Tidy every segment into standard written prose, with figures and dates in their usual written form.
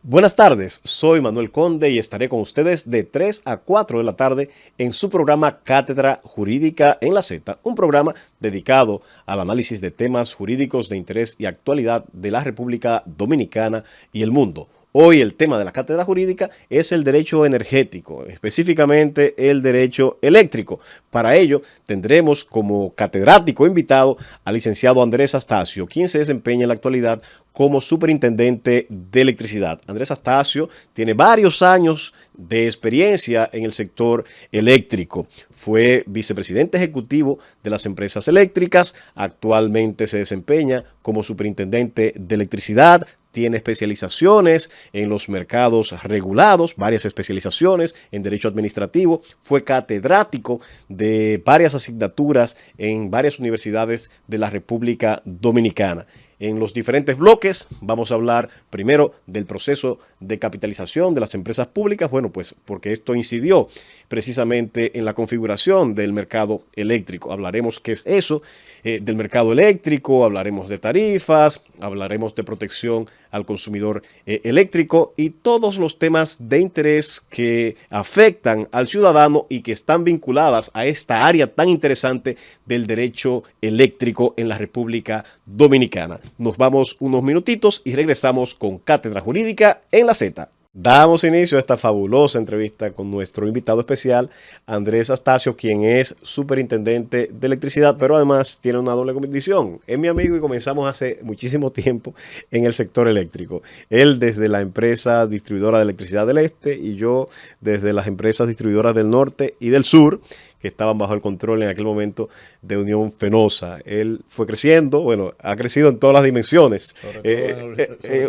Buenas tardes, soy Manuel Conde y estaré con ustedes de 3 a 4 de la tarde en su programa Cátedra Jurídica en la Z, un programa dedicado al análisis de temas jurídicos de interés y actualidad de la República Dominicana y el mundo. Hoy el tema de la cátedra jurídica es el derecho energético, específicamente el derecho eléctrico. Para ello tendremos como catedrático invitado al licenciado Andrés Astacio, quien se desempeña en la actualidad como superintendente de electricidad. Andrés Astacio tiene varios años de experiencia en el sector eléctrico. Fue vicepresidente ejecutivo de las empresas eléctricas, actualmente se desempeña como superintendente de electricidad. Tiene especializaciones en los mercados regulados, varias especializaciones en derecho administrativo. Fue catedrático de varias asignaturas en varias universidades de la República Dominicana. En los diferentes bloques vamos a hablar primero del proceso de capitalización de las empresas públicas, bueno, pues porque esto incidió precisamente en la configuración del mercado eléctrico. Hablaremos qué es eso, del mercado eléctrico, hablaremos de tarifas, hablaremos de protección al consumidor eléctrico y todos los temas de interés que afectan al ciudadano y que están vinculadas a esta área tan interesante del derecho eléctrico en la República Dominicana. Nos vamos unos minutitos y regresamos con Cátedra Jurídica en la Z. Damos inicio a esta fabulosa entrevista con nuestro invitado especial, Andrés Astacio, quien es superintendente de electricidad, pero además tiene una doble condición. Es mi amigo y comenzamos hace muchísimo tiempo en el sector eléctrico. Él desde la empresa distribuidora de electricidad del Este y yo desde las empresas distribuidoras del Norte y del Sur, que estaban bajo el control en aquel momento de Unión Fenosa. Él fue creciendo, bueno, ha crecido en todas las dimensiones,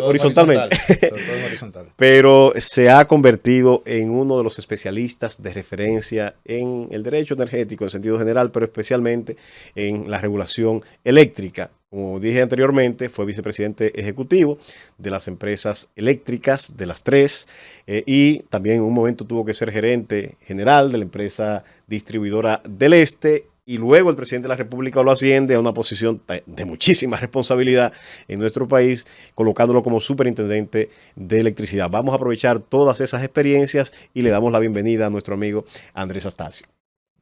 horizontalmente, sobre todo en horizontal. Pero se ha convertido en uno de los especialistas de referencia en el derecho energético en sentido general, pero especialmente en la regulación eléctrica. Como dije anteriormente, fue vicepresidente ejecutivo de las empresas eléctricas, de las tres, y también en un momento tuvo que ser gerente general de la empresa distribuidora del Este, y luego el presidente de la República lo asciende a una posición de muchísima responsabilidad en nuestro país, colocándolo como superintendente de electricidad. Vamos a aprovechar todas esas experiencias y le damos la bienvenida a nuestro amigo Andrés Astacio.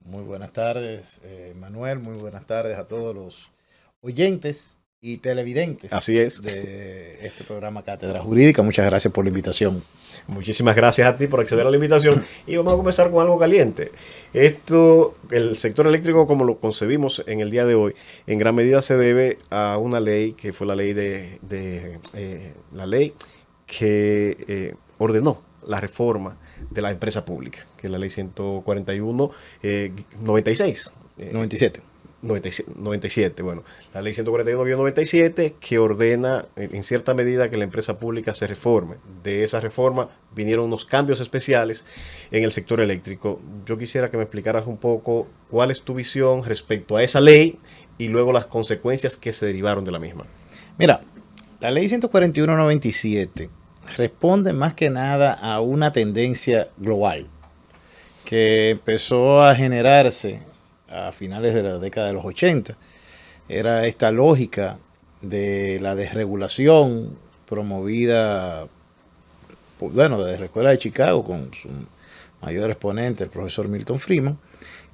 Muy buenas tardes, Manuel, muy buenas tardes a todos los oyentes y televidentes. Así es. De este programa Cátedra Jurídica. Muchas gracias por la invitación. Muchísimas gracias a ti por acceder a la invitación y vamos a comenzar con algo caliente. Esto, el sector eléctrico como lo concebimos en el día de hoy, en gran medida se debe a una ley que fue la ley que ordenó la reforma de la empresa pública, que es la ley 141 96. 97. 97, bueno, la ley 141-97 que ordena en cierta medida que la empresa pública se reforme. De esa reforma vinieron unos cambios especiales en el sector eléctrico. Yo quisiera que me explicaras un poco cuál es tu visión respecto a esa ley y luego las consecuencias que se derivaron de la misma. Mira, la ley 141-97 responde más que nada a una tendencia global que empezó a generarse a finales de la década de los 80. Era esta lógica de la desregulación promovida, bueno, desde la Escuela de Chicago con su mayor exponente, el profesor Milton Friedman,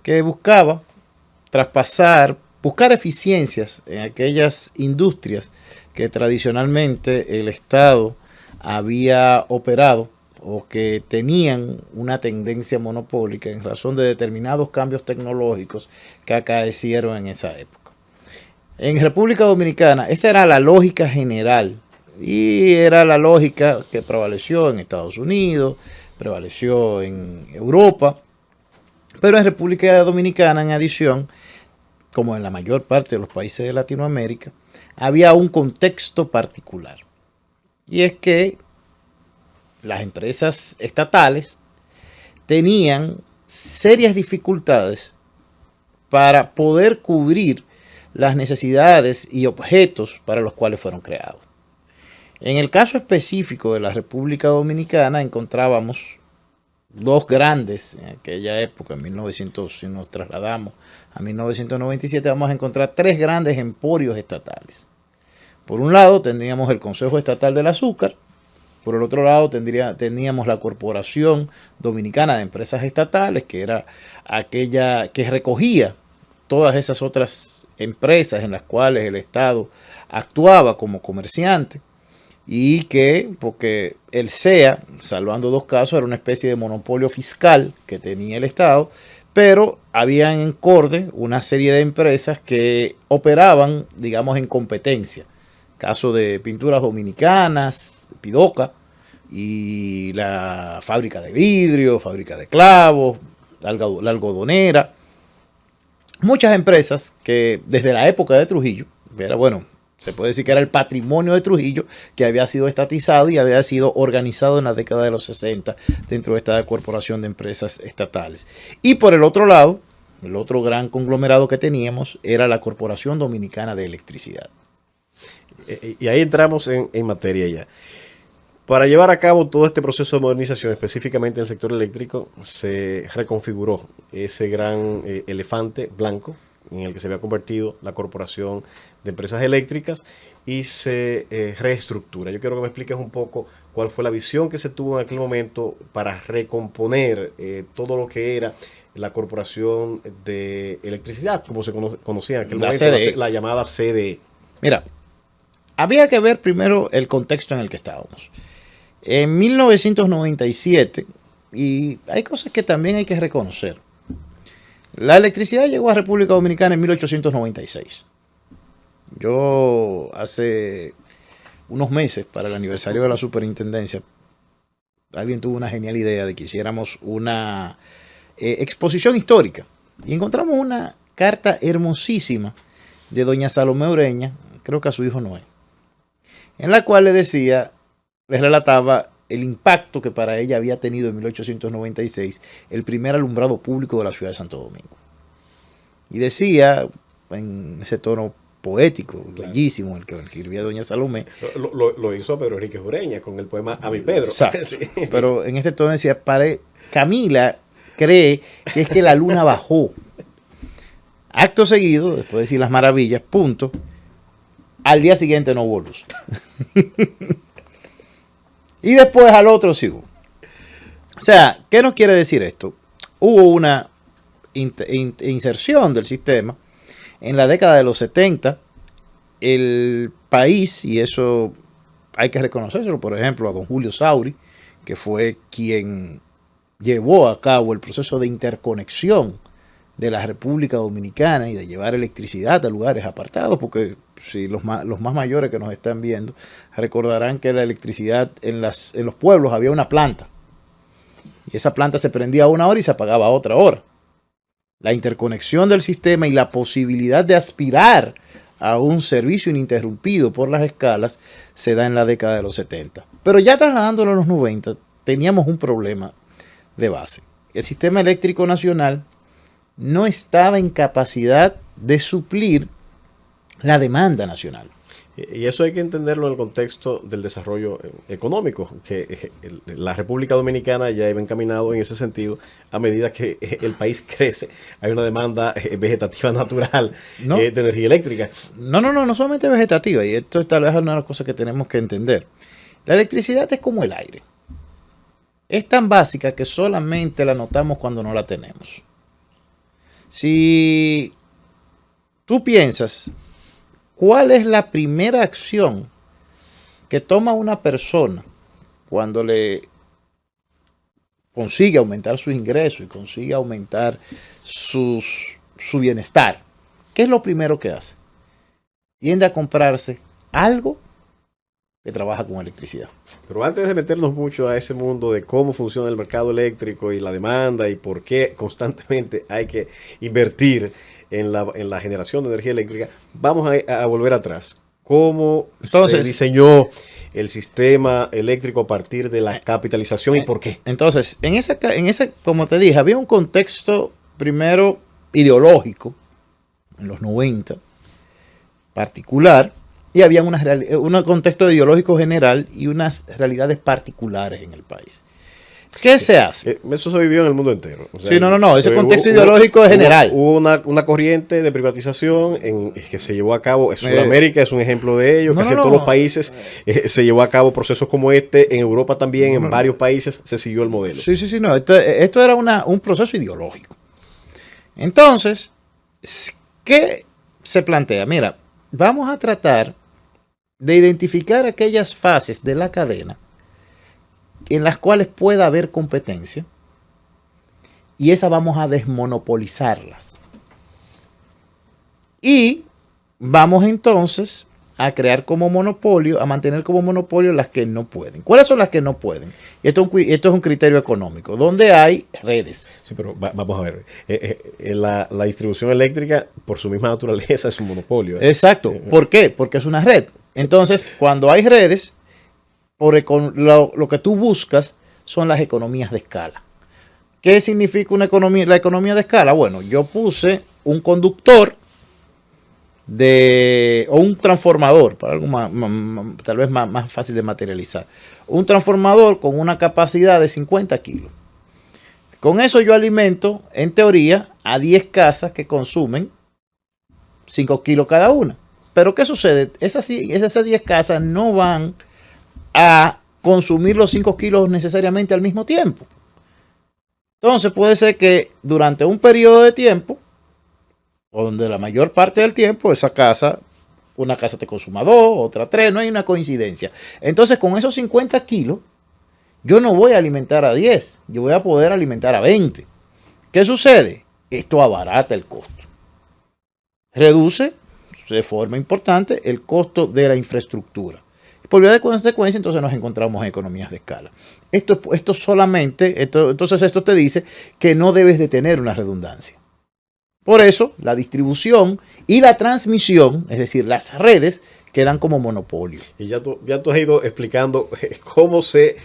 que buscaba buscar eficiencias en aquellas industrias que tradicionalmente el Estado había operado o que tenían una tendencia monopólica en razón de determinados cambios tecnológicos que acaecieron en esa época. En República Dominicana, esa era la lógica general y era la lógica que prevaleció en Estados Unidos, prevaleció en Europa, pero en República Dominicana, en adición, como en la mayor parte de los países de Latinoamérica, había un contexto particular. Y es que las empresas estatales tenían serias dificultades para poder cubrir las necesidades y objetos para los cuales fueron creados. En el caso específico de la República Dominicana encontrábamos dos grandes, en aquella época, en 1900, si nos trasladamos a 1997, vamos a encontrar tres grandes emporios estatales. Por un lado, tendríamos el Consejo Estatal del Azúcar, Por el otro lado, teníamos la Corporación Dominicana de Empresas Estatales, que era aquella que recogía todas esas otras empresas en las cuales el Estado actuaba como comerciante y que, porque el SEA, salvando dos casos, era una especie de monopolio fiscal que tenía el Estado, pero había en CORDE una serie de empresas que operaban, digamos, en competencia. Caso de Pinturas Dominicanas, Pidoca, y la fábrica de vidrio, fábrica de clavos, la algodonera. Muchas empresas que desde la época de Trujillo, era, bueno, se puede decir que era el patrimonio de Trujillo, que había sido estatizado y había sido organizado en la década de los 60 dentro de esta corporación de empresas estatales. Y por el otro lado, el otro gran conglomerado que teníamos era la Corporación Dominicana de Electricidad. Y ahí entramos en materia ya. Para llevar a cabo todo este proceso de modernización, específicamente en el sector eléctrico, se reconfiguró ese gran elefante blanco en el que se había convertido la Corporación de Empresas Eléctricas y se reestructura. Yo quiero que me expliques un poco cuál fue la visión que se tuvo en aquel momento para recomponer todo lo que era la Corporación de Electricidad, como se conocía en aquel momento, la llamada CDE. Mira, había que ver primero el contexto en el que estábamos. En 1997, y hay cosas que también hay que reconocer, la electricidad llegó a República Dominicana en 1896. Yo hace unos meses, para el aniversario de la superintendencia, alguien tuvo una genial idea de que hiciéramos una exposición histórica. Y encontramos una carta hermosísima de doña Salomé Ureña, creo que a su hijo Noé, en la cual les relataba el impacto que para ella había tenido en 1896 el primer alumbrado público de la ciudad de Santo Domingo. Y decía, en ese tono poético, claro, bellísimo, el que escribía doña Salomé. Lo hizo Pedro Enrique Ureña con el poema A mi Pedro. Exacto. Sí. Pero en este tono decía, Camila cree que es que la luna bajó. Acto seguido, después de decir las maravillas, punto, al día siguiente no hubo luz. Y después al otro sí hubo. O sea, ¿qué nos quiere decir esto? Hubo una inserción del sistema. En la década de los 70, el país, y eso hay que reconocérselo, por ejemplo, a don Julio Sauri, que fue quien llevó a cabo el proceso de interconexión de la República Dominicana y de llevar electricidad a lugares apartados, porque si los más mayores que nos están viendo recordarán que la electricidad en los pueblos había una planta y esa planta se prendía a una hora y se apagaba a otra hora. La interconexión del sistema y la posibilidad de aspirar a un servicio ininterrumpido por las escalas se da en la década de los 70. Pero ya trasladándolo a los 90, teníamos un problema de base. El sistema eléctrico nacional no estaba en capacidad de suplir la demanda nacional. Y eso hay que entenderlo en el contexto del desarrollo económico, que la República Dominicana ya iba encaminado en ese sentido a medida que el país crece. Hay una demanda vegetativa natural de energía eléctrica. No solamente vegetativa, y esto tal vez es una de las cosas que tenemos que entender. La electricidad es como el aire. Es tan básica que solamente la notamos cuando no la tenemos. Si tú piensas, ¿cuál es la primera acción que toma una persona cuando le consigue aumentar su ingreso y consigue aumentar su bienestar? ¿Qué es lo primero que hace? Tiende a comprarse algo que trabaja con electricidad. Pero antes de meternos mucho a ese mundo de cómo funciona el mercado eléctrico y la demanda y por qué constantemente hay que invertir en la generación de energía eléctrica, vamos a volver atrás. ¿Cómo se diseñó el sistema eléctrico a partir de la capitalización y por qué? Entonces, en esa, como te dije, había un contexto primero ideológico en los 90 particular, y había un contexto ideológico general y unas realidades particulares en el país. ¿Qué se hace? Eso se vivió en el mundo entero. O sea, sí, no. Ese contexto ideológico es general. Hubo una corriente de privatización que se llevó a cabo. En Sudamérica es un ejemplo de ello. Casi en todos los países se llevó a cabo procesos como este. En Europa también, en varios países se siguió el modelo. Sí. No. Esto era un proceso ideológico. Entonces, ¿qué se plantea? Mira, vamos a tratar de identificar aquellas fases de la cadena en las cuales pueda haber competencia y esas vamos a desmonopolizarlas. Y vamos entonces a crear como monopolio, a mantener como monopolio las que no pueden. ¿Cuáles son las que no pueden? Esto es un criterio económico, donde hay redes. Sí, pero vamos a ver. La distribución eléctrica, por su misma naturaleza, es un monopolio. Exacto. ¿Por qué? Porque es una red. Entonces, cuando hay redes, lo que tú buscas son las economías de escala. ¿Qué significa la economía de escala? Bueno, yo puse un conductor o un transformador, para algo tal vez más fácil de materializar. Un transformador con una capacidad de 50 kilos. Con eso yo alimento, en teoría, a 10 casas que consumen 5 kilos cada una. Pero ¿qué sucede? Esas 10 casas no van a consumir los 5 kilos necesariamente al mismo tiempo. Entonces puede ser que durante un periodo de tiempo, o donde la mayor parte del tiempo, una casa te consuma 2, otra 3, no hay una coincidencia. Entonces con esos 50 kilos, yo no voy a alimentar a 10, yo voy a poder alimentar a 20. ¿Qué sucede? Esto abarata el costo. Reduce de forma importante el costo de la infraestructura. Por vía de consecuencia, entonces nos encontramos en economías de escala. Entonces esto te dice que no debes de tener una redundancia. Por eso, la distribución y la transmisión, es decir, las redes, quedan como monopolio. Y ya tú has ido explicando cómo se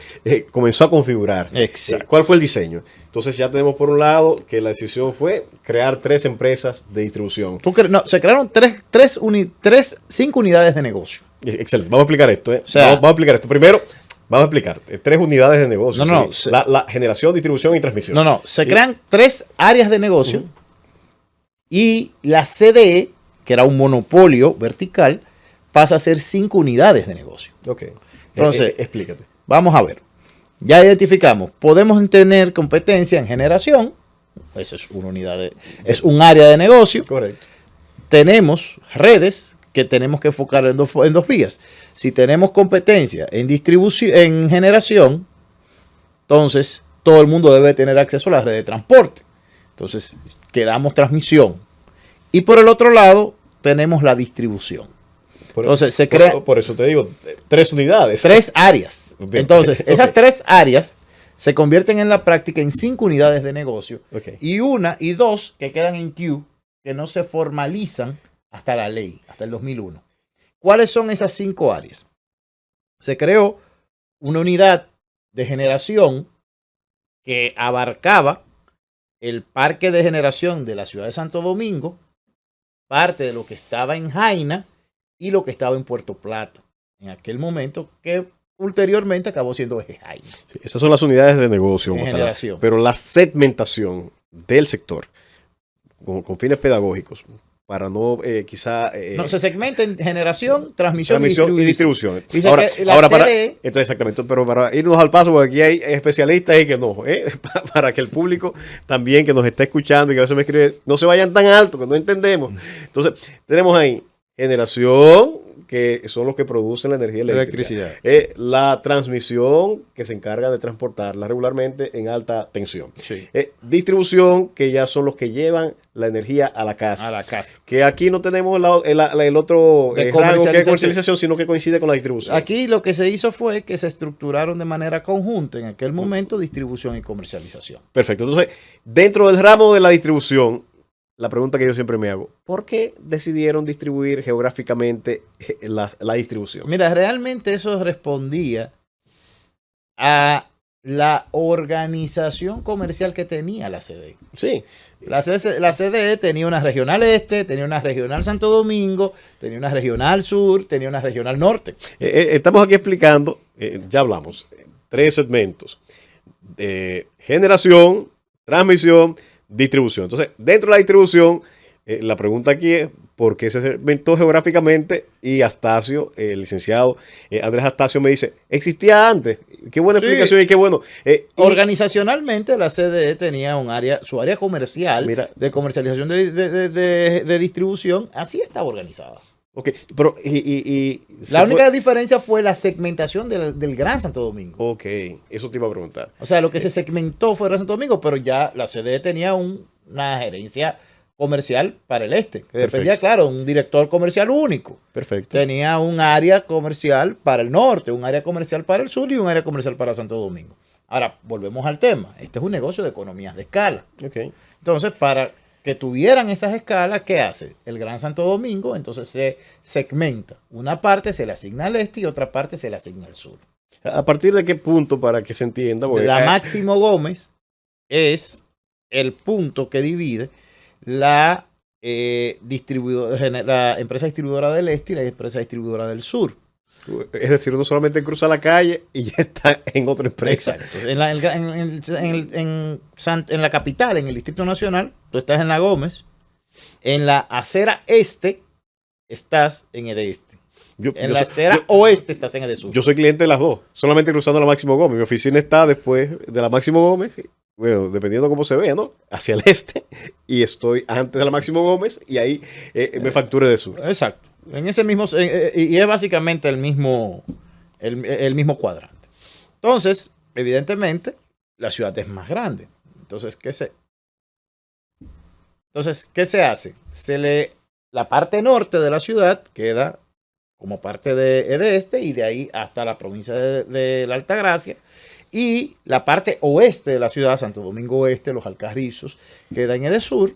comenzó a configurar. Exacto. ¿Cuál fue el diseño? Entonces ya tenemos por un lado que la decisión fue crear 3 empresas de distribución. Se crearon 5 unidades de negocio. Excelente. Vamos a explicar esto. Vamos a explicar esto. Primero, vamos a explicar 3 unidades de negocio. La generación, distribución y transmisión. Se crean 3 áreas de negocio y la CDE, que era un monopolio vertical, pasa a ser 5 unidades de negocio. Ok. Entonces, explícate. Vamos a ver. Ya identificamos. Podemos tener competencia en generación. Esa es una unidad es un área de negocio. Correcto. Tenemos redes que tenemos que enfocar en dos vías. Si tenemos competencia en distribución, en generación, entonces todo el mundo debe tener acceso a la red de transporte. Entonces, quedamos transmisión. Y por el otro lado, tenemos la distribución. Entonces, se crea... Por eso te digo, 3 unidades. 3 áreas. Bien. Entonces, esas 3 áreas se convierten en la práctica en 5 unidades de negocio. Okay. Y 2 que quedan en queue, que no se formalizan hasta la ley, hasta el 2001. ¿Cuáles son esas 5 áreas? Se creó una unidad de generación que abarcaba el parque de generación de la ciudad de Santo Domingo, parte de lo que estaba en Jaina y lo que estaba en Puerto Plata, en aquel momento, que ulteriormente acabó siendo Eje Jaina. Sí, esas son las unidades de negocio. Pero la segmentación del sector, con fines pedagógicos, para no se segmenta en generación, transmisión y distribución. Entonces, exactamente, pero para irnos al paso, porque aquí hay especialistas y que no, para que el público también que nos está escuchando y que a veces me escribe, no se vayan tan alto, que no entendemos. Entonces, tenemos ahí generación, que son los que producen la energía eléctrica. La transmisión, que se encarga de transportarla regularmente en alta tensión. Sí. Distribución, que ya son los que llevan la energía a la casa. Que aquí no tenemos el otro rango que es comercialización, sino que coincide con la distribución. Aquí lo que se hizo fue que se estructuraron de manera conjunta en aquel momento distribución y comercialización. Perfecto. Entonces, dentro del ramo de la distribución, la pregunta que yo siempre me hago, ¿por qué decidieron distribuir geográficamente la distribución? Mira, realmente eso respondía a la organización comercial que tenía la CDE. Sí. La CDE tenía una regional este, tenía una regional Santo Domingo, tenía una regional sur, tenía una regional norte. Estamos aquí explicando, ya hablamos, 3 segmentos. generación, transmisión, distribución. Entonces, dentro de la distribución, la pregunta aquí es, ¿por qué se segmentó geográficamente? Y Astacio, el licenciado Andrés Astacio me dice, existía antes. Qué buena explicación y qué bueno. Organizacionalmente, la CDE tenía su área comercial, mira, de comercialización de distribución, así estaba organizada. Ok, pero la única diferencia fue la segmentación del Gran Santo Domingo. Ok, eso te iba a preguntar. O sea, lo que se segmentó fue el Gran Santo Domingo, pero ya la CDE tenía una gerencia comercial para el este, que dependía, claro, un director comercial único. Perfecto. Tenía un área comercial para el norte, un área comercial para el sur y un área comercial para Santo Domingo. Ahora, volvemos al tema. Este es un negocio de economías de escala. Okay. Entonces, para que tuvieran esas escalas, ¿qué hace? El Gran Santo Domingo, entonces se segmenta. Una parte se le asigna al este y otra parte se le asigna al sur. ¿A partir de qué punto, para que se entienda? La Máximo Gómez es el punto que divide la empresa distribuidora del este y la empresa distribuidora del sur. Es decir, uno solamente cruza la calle y ya está en otra empresa. Exacto. En la capital, en el Distrito Nacional, tú estás en la Gómez. En la acera este, estás en EDESTE. En la acera oeste estás en EDESUR. Yo soy cliente de las dos, solamente cruzando la Máximo Gómez. Mi oficina está después de la Máximo Gómez, bueno, dependiendo cómo se ve, ¿no? Hacia el este, y estoy antes de la Máximo Gómez, y ahí me facturé de sur. Exacto. En ese mismo, y es básicamente el mismo cuadrante. Entonces, evidentemente, la ciudad es más grande. Entonces, ¿qué se hace? La parte norte de la ciudad queda como parte de este y de ahí hasta la provincia de la Altagracia. Y la parte oeste de la ciudad, Santo Domingo Oeste, Los Alcarrizos, queda en EDESUR.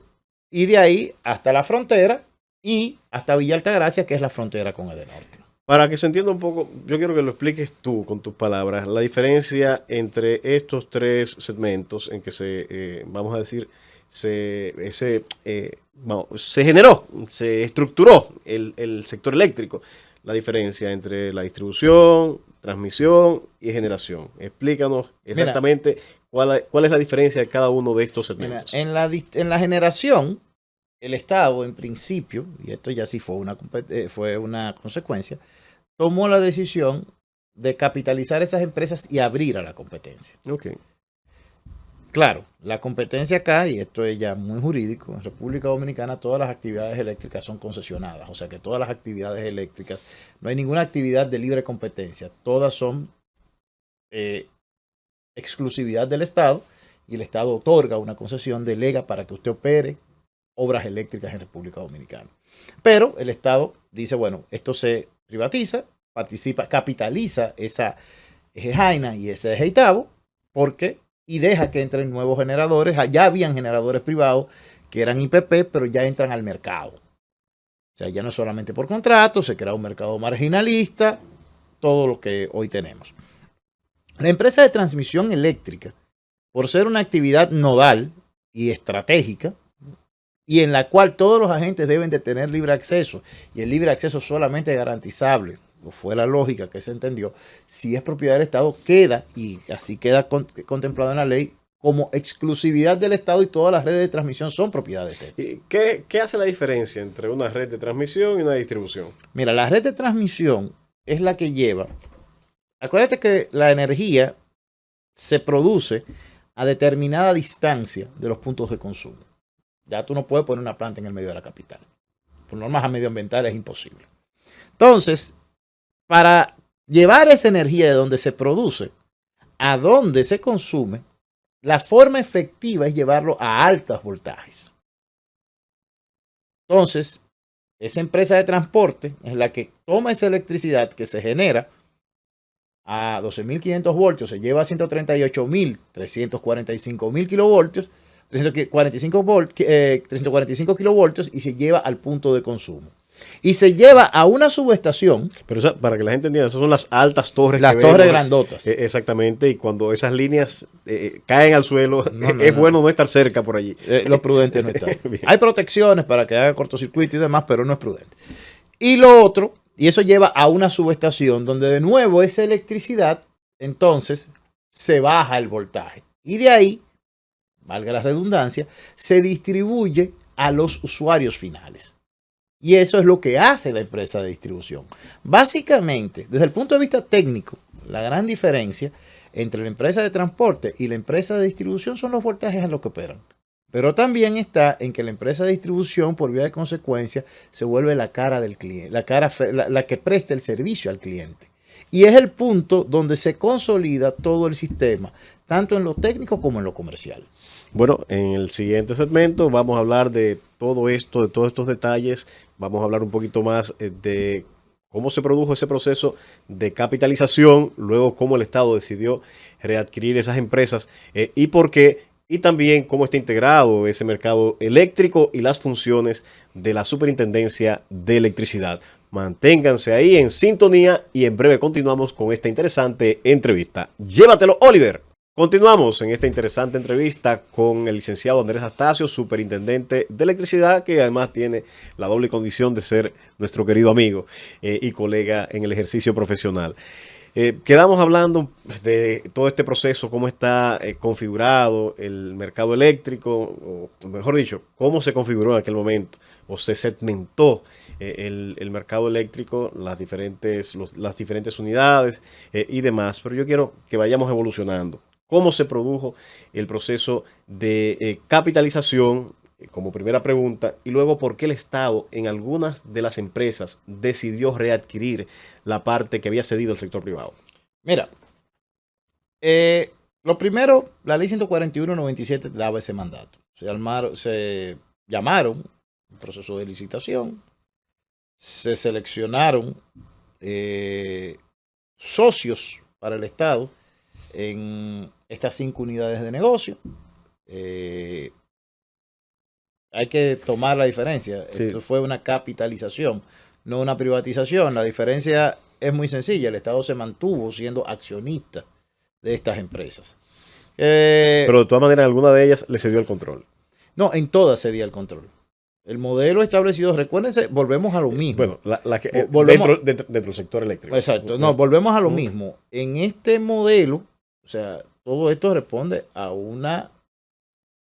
Y de ahí hasta la frontera y hasta Villa Altagracia, que es la frontera con EDENORTE. Para que se entienda un poco, yo quiero que lo expliques tú con tus palabras, la diferencia entre estos tres segmentos en que vamos a decir, se generó, se estructuró el sector eléctrico. La diferencia entre la distribución, transmisión y generación. Explícanos exactamente cuál es la diferencia de cada uno de estos segmentos. Mira, en la generación, el Estado, en principio, y esto ya sí fue una consecuencia, tomó la decisión de capitalizar esas empresas y abrir a la competencia. Okay. Claro, la competencia acá, y esto es ya muy jurídico, en República Dominicana todas las actividades eléctricas son concesionadas, o sea que todas las actividades eléctricas, no hay ninguna actividad de libre competencia, todas son exclusividad del Estado y el Estado otorga una concesión, delega para que usted opere obras eléctricas en República Dominicana. Pero el Estado dice, bueno, esto se privatiza, capitaliza ese Jaina y ese Geitabo, y deja que entren nuevos generadores. Ya habían generadores privados que eran IPP, pero ya entran al mercado. O sea, ya no solamente por contrato, se crea un mercado marginalista, todo lo que hoy tenemos. La empresa de transmisión eléctrica, por ser una actividad nodal y estratégica, y en la cual todos los agentes deben de tener libre acceso, y el libre acceso solamente es garantizable, o fue la lógica que se entendió, si es propiedad del Estado, queda, y así queda contemplado en la ley, como exclusividad del Estado y todas las redes de transmisión son propiedad de este. ¿Qué hace la diferencia entre una red de transmisión y una distribución? Mira, la red de transmisión es la que lleva, acuérdate que la energía se produce a determinada distancia de los puntos de consumo. Ya tú no puedes poner una planta en el medio de la capital. Por normas medioambientales es imposible. Entonces, para llevar esa energía de donde se produce a donde se consume, la forma efectiva es llevarlo a altos voltajes. Entonces, esa empresa de transporte es la que toma esa electricidad que se genera a 12.500 voltios, se lleva a 138.345.000 kilovoltios, 345 kilovoltios y se lleva al punto de consumo. Y se lleva a una subestación. Pero para que la gente entienda, esas son las altas torres. Las torres grandotas. Exactamente, y cuando esas líneas caen al suelo, es bueno no estar cerca por allí. Lo prudente no está. Hay protecciones para que haga cortocircuito y demás, pero no es prudente. Y lo otro, y eso lleva a una subestación donde de nuevo esa electricidad, entonces, se baja el voltaje. Y de ahí, valga la redundancia, se distribuye a los usuarios finales. Y eso es lo que hace la empresa de distribución. Básicamente, desde el punto de vista técnico, la gran diferencia entre la empresa de transporte y la empresa de distribución son los voltajes en los que operan. Pero también está en que la empresa de distribución, por vía de consecuencia, se vuelve la cara del cliente, la que presta el servicio al cliente. Y es el punto donde se consolida todo el sistema, tanto en lo técnico como en lo comercial. Bueno, en el siguiente segmento vamos a hablar de todo esto, de todos estos detalles. Vamos a hablar un poquito más de cómo se produjo ese proceso de capitalización, luego cómo el Estado decidió readquirir esas empresas y por qué, y también cómo está integrado ese mercado eléctrico y las funciones de la Superintendencia de Electricidad. Manténganse ahí en sintonía y en breve continuamos con esta interesante entrevista. Llévatelo, Oliver. Continuamos en esta interesante entrevista con el licenciado Andrés Astacio, superintendente de electricidad, que además tiene la doble condición de ser nuestro querido amigo y colega en el ejercicio profesional. Quedamos hablando de todo este proceso, cómo está configurado el mercado eléctrico, o mejor dicho, cómo se configuró en aquel momento, o se segmentó el mercado eléctrico, las diferentes unidades y demás. Pero yo quiero que vayamos evolucionando. ¿Cómo se produjo el proceso de capitalización como primera pregunta? Y luego, ¿por qué el Estado en algunas de las empresas decidió readquirir la parte que había cedido el sector privado? Mira, lo primero, la ley 141/97 daba ese mandato. Se llamaron un proceso de licitación, se seleccionaron socios para el Estado en estas 5 unidades de negocio. Hay que tomar la diferencia. Sí. Esto fue una capitalización, no una privatización. La diferencia es muy sencilla. El Estado se mantuvo siendo accionista de estas empresas. Pero de todas maneras, alguna de ellas le cedió el control. No, en todas cedía el control. El modelo establecido, recuérdense, volvemos a lo mismo. Bueno, dentro del sector eléctrico. Exacto. No, volvemos a lo mismo. En este modelo, o sea, todo esto responde a una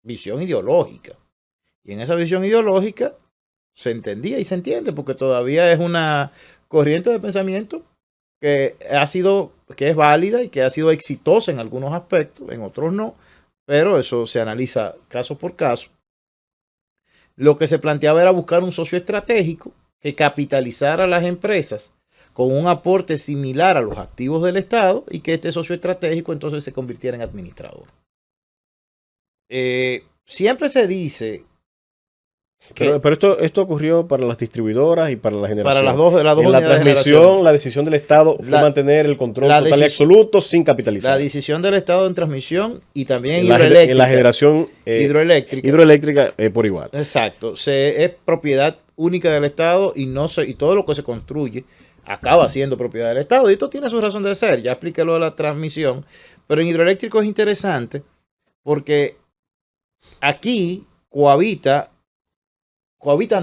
visión ideológica. Y en esa visión ideológica se entendía y se entiende, porque todavía es una corriente de pensamiento que es válida y que ha sido exitosa en algunos aspectos, en otros no, pero eso se analiza caso por caso. Lo que se planteaba era buscar un socio estratégico que capitalizara las empresas con un aporte similar a los activos del Estado y que este socio estratégico entonces se convirtiera en administrador. Siempre se dice pero esto ocurrió para las distribuidoras y para la generación. Para las dos en la transmisión, la decisión del Estado fue mantener el control total y absoluto sin capitalizar. La decisión del Estado en transmisión y también en la generación hidroeléctrica por igual. Exacto. Es propiedad única del Estado y todo lo que se construye acaba siendo propiedad del Estado. Y esto tiene su razón de ser. Ya expliqué lo de la transmisión. Pero en hidroeléctrico es interesante porque aquí cohabitan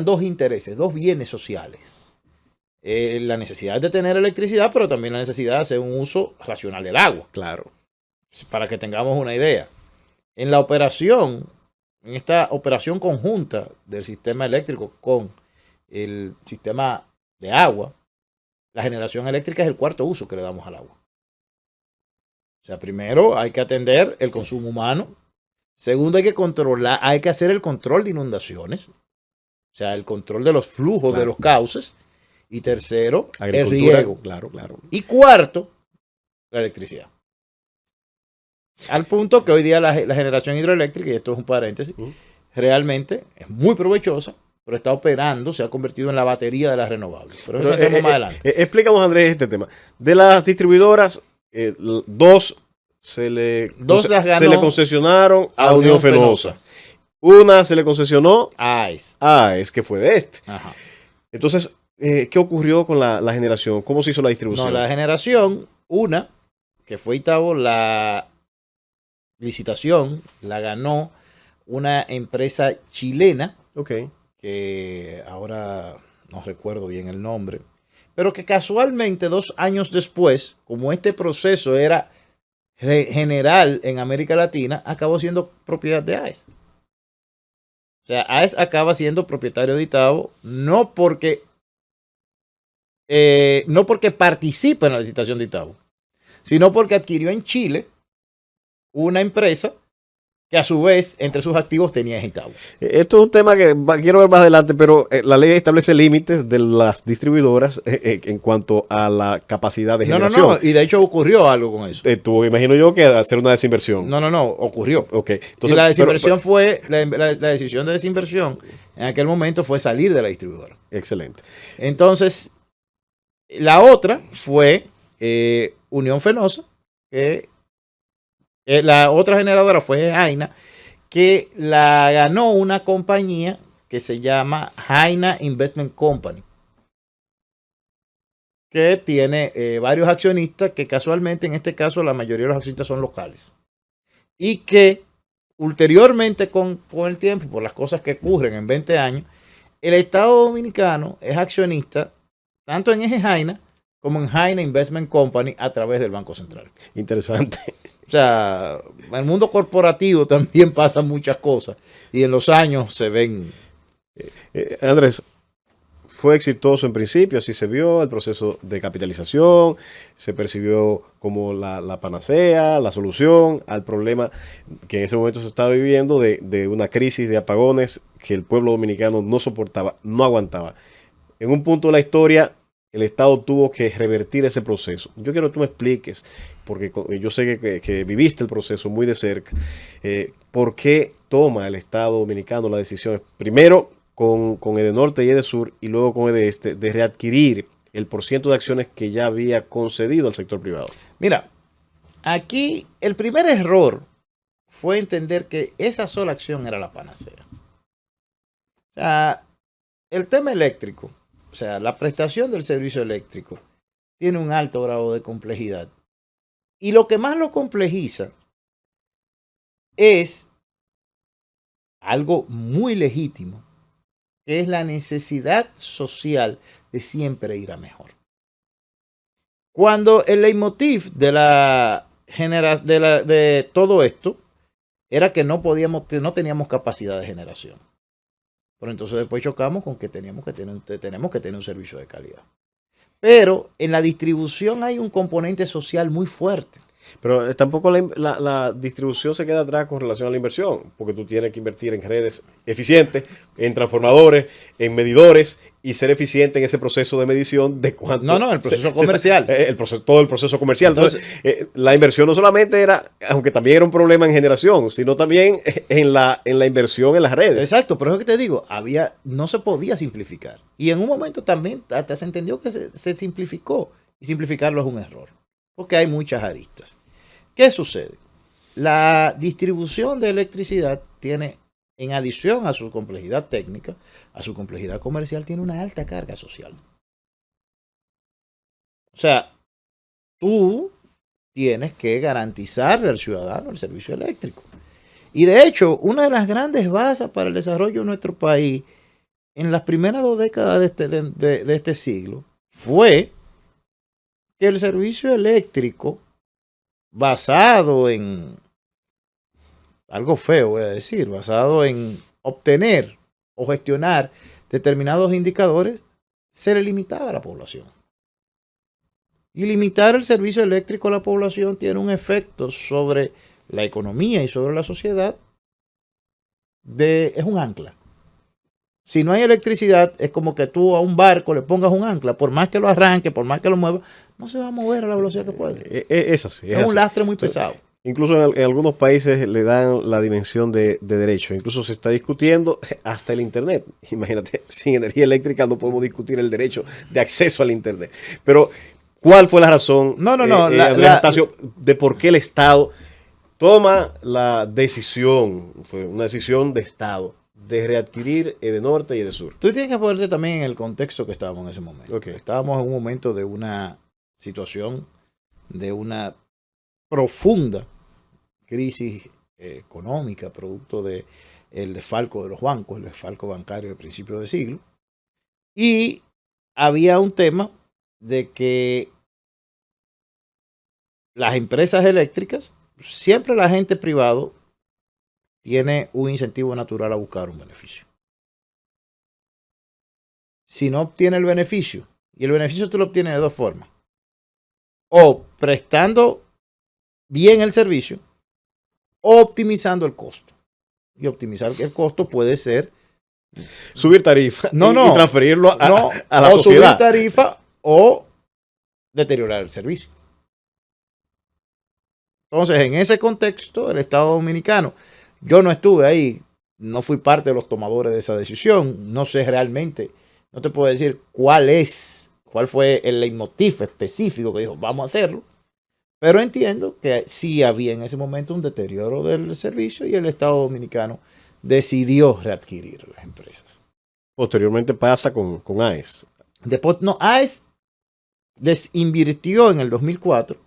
dos intereses, dos bienes sociales. La necesidad de tener electricidad, pero también la necesidad de hacer un uso racional del agua. Claro. Para que tengamos una idea. En esta operación conjunta del sistema eléctrico con el sistema de agua, la generación eléctrica es el cuarto uso que le damos al agua. O sea, primero hay que atender el consumo humano. Segundo, hay que hacer el control de inundaciones. O sea, el control de los flujos de los cauces. Y tercero, el riego. Claro. Y cuarto, la electricidad. Al punto que hoy día la generación hidroeléctrica, y esto es un paréntesis, realmente es muy provechosa, pero está operando, se ha convertido en la batería de las renovables. Pero eso es más adelante. Explícanos, Andrés, este tema. De las distribuidoras, dos se le concesionaron a Unión Fenosa. Una se le concesionó a AES, que fue de este. Ajá. Entonces, ¿qué ocurrió con la generación? ¿Cómo se hizo la distribución? No, la generación, que fue Itabo, la licitación la ganó una empresa chilena, que ahora no recuerdo bien el nombre, pero que casualmente 2 años después, como este proceso era general en América Latina acabó siendo propiedad de AES. O sea, AES acaba siendo propietario de Itabo no porque participa en la licitación de Itabo, sino porque adquirió en Chile una empresa que a su vez entre sus activos tenía Itabo. Esto es un tema que quiero ver más adelante, pero la ley establece límites de las distribuidoras en cuanto a la capacidad de generación. No, y de hecho ocurrió algo con eso. Imagino yo que hacer una desinversión. No, ocurrió. Okay. Entonces, y la desinversión la decisión de desinversión en aquel momento fue salir de la distribuidora. Excelente. Entonces, la otra fue Unión Fenosa, que la otra generadora fue Jaina, que la ganó una compañía que se llama Jaina Investment Company, que tiene varios accionistas, que casualmente en este caso la mayoría de los accionistas son locales. Y que ulteriormente con el tiempo, por las cosas que ocurren en 20 años, el Estado Dominicano es accionista tanto en Eje Jaina como en Jaina Investment Company a través del Banco Central. Interesante. O sea, en el mundo corporativo también pasan muchas cosas y en los años se ven. Andrés, fue exitoso en principio, así se vio el proceso de capitalización, se percibió como la panacea, la solución al problema que en ese momento se estaba viviendo de una crisis de apagones que el pueblo dominicano no soportaba, no aguantaba. En un punto de la historia, el Estado tuvo que revertir ese proceso. Yo quiero que tú me expliques, porque yo sé que viviste el proceso muy de cerca, por qué toma el Estado Dominicano las decisiones, primero con Edenorte y Edesur, y luego con Edeste, de readquirir el porciento de acciones que ya había concedido al sector privado. Mira, aquí el primer error fue entender que esa sola acción era la panacea. O sea, el tema eléctrico, o sea, la prestación del servicio eléctrico tiene un alto grado de complejidad. Y lo que más lo complejiza es algo muy legítimo, que es la necesidad social de siempre ir a mejor. Cuando el leitmotiv de todo esto era que no teníamos capacidad de generación. Pero entonces después chocamos con que tenemos que tener un servicio de calidad. Pero en la distribución hay un componente social muy fuerte. Pero tampoco la distribución se queda atrás con relación a la inversión, porque tú tienes que invertir en redes eficientes, en transformadores, en medidores y ser eficiente en ese proceso de medición de cuánto. No, el proceso comercial. Todo el proceso comercial. Entonces, la inversión no solamente era, aunque también era un problema en generación, sino también en la inversión en las redes. Exacto, pero es lo que te digo, no se podía simplificar. Y en un momento también hasta se entendió que se simplificó. Y simplificarlo es un error, porque hay muchas aristas. ¿Qué sucede? La distribución de electricidad tiene, en adición a su complejidad técnica, a su complejidad comercial, tiene una alta carga social. O sea, tú tienes que garantizarle al ciudadano el servicio eléctrico. Y de hecho, una de las grandes bases para el desarrollo de nuestro país en las primeras 2 décadas de este siglo fue que el servicio eléctrico, basado en algo feo, voy a decir, basado en obtener o gestionar determinados indicadores, se le limitaba a la población. Y limitar el servicio eléctrico a la población tiene un efecto sobre la economía y sobre la sociedad. Es un ancla. Si no hay electricidad, es como que tú a un barco le pongas un ancla, por más que lo arranque, por más que lo mueva, no se va a mover a la velocidad que puede. Es así. Es un lastre muy pesado. Incluso en algunos países le dan la dimensión de derecho. Incluso se está discutiendo hasta el Internet. Imagínate, sin energía eléctrica no podemos discutir el derecho de acceso al Internet. Pero, ¿cuál fue la razón, de por qué el Estado toma la decisión, fue una decisión de Estado, de readquirir Edenorte y Edesur? Tú tienes que ponerte también en el contexto que estábamos en ese momento. Okay. Estábamos en un momento de una situación, de una profunda crisis económica, producto del desfalco de los bancos, el desfalco bancario de principios de siglo. Y había un tema de que las empresas eléctricas, siempre la gente privado tiene un incentivo natural a buscar un beneficio. Si no obtiene el beneficio, y el beneficio tú lo obtienes de dos formas, o prestando bien el servicio, o optimizando el costo. Y optimizar el costo puede ser subir tarifa y transferirlo a la sociedad. Subir tarifa o deteriorar el servicio. Entonces, en ese contexto, el Estado Dominicano, yo no estuve ahí, no fui parte de los tomadores de esa decisión, no sé realmente, no te puedo decir cuál fue el leitmotiv específico que dijo, vamos a hacerlo, pero entiendo que sí había en ese momento un deterioro del servicio y el Estado Dominicano decidió readquirir las empresas. Posteriormente pasa con AES. Después, no, AES desinvirtió en el 2004,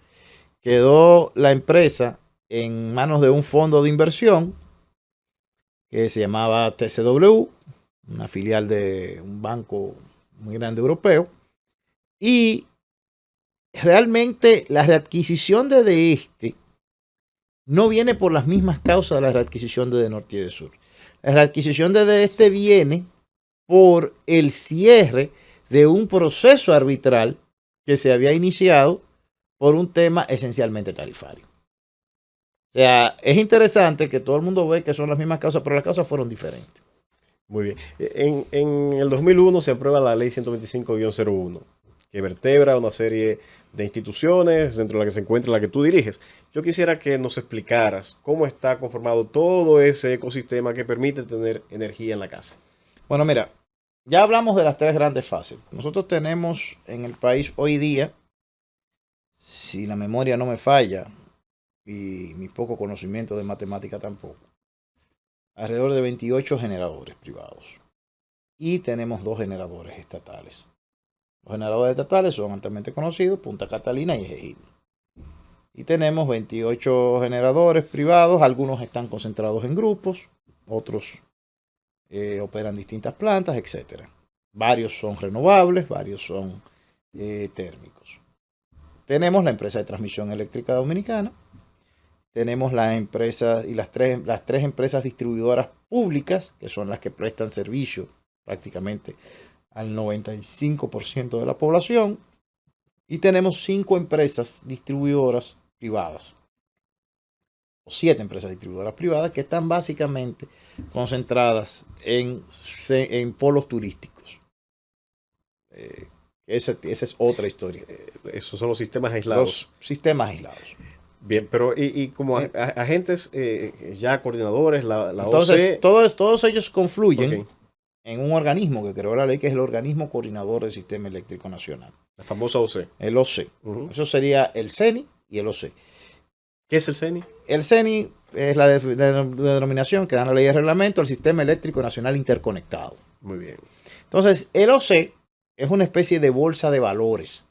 quedó la empresa en manos de un fondo de inversión que se llamaba TCW, una filial de un banco muy grande europeo, y realmente la readquisición de este no viene por las mismas causas de la readquisición de Norte y de Sur. La readquisición de este viene por el cierre de un proceso arbitral que se había iniciado por un tema esencialmente tarifario. O sea, es interesante que todo el mundo ve que son las mismas causas, pero las causas fueron diferentes. Muy bien. En el 2001 se aprueba la ley 125-01, que vertebra una serie de instituciones, dentro de la que se encuentra la que tú diriges. Yo quisiera que nos explicaras cómo está conformado todo ese ecosistema que permite tener energía en la casa. Bueno, mira, ya hablamos de las tres grandes fases. Nosotros tenemos en el país hoy día, si la memoria no me falla, y mi poco conocimiento de matemática tampoco, alrededor de 28 generadores privados. Y tenemos 2 generadores estatales. Los generadores estatales son altamente conocidos, Punta Catalina y Ejido. Y tenemos 28 generadores privados, algunos están concentrados en grupos, otros operan distintas plantas, etc. Varios son renovables, varios son térmicos. Tenemos la empresa de transmisión eléctrica dominicana, tenemos las empresas y las tres empresas distribuidoras públicas, que son las que prestan servicio prácticamente al 95% de la población, y tenemos 5 empresas distribuidoras privadas, o 7 empresas distribuidoras privadas que están básicamente concentradas en polos turísticos. Esa es otra historia. Esos son los sistemas aislados. Los sistemas aislados. Bien, pero y como agentes ya coordinadores, entonces, OC... todos ellos confluyen en un organismo que creó la ley, que es el Organismo Coordinador del Sistema Eléctrico Nacional. La famosa OC. El OC. Eso sería el CENI y el OC. ¿Qué es el CENI? El CENI es la denominación que da la ley de reglamento al Sistema Eléctrico Nacional Interconectado. Muy bien. Entonces, el OC es una especie de bolsa de valores.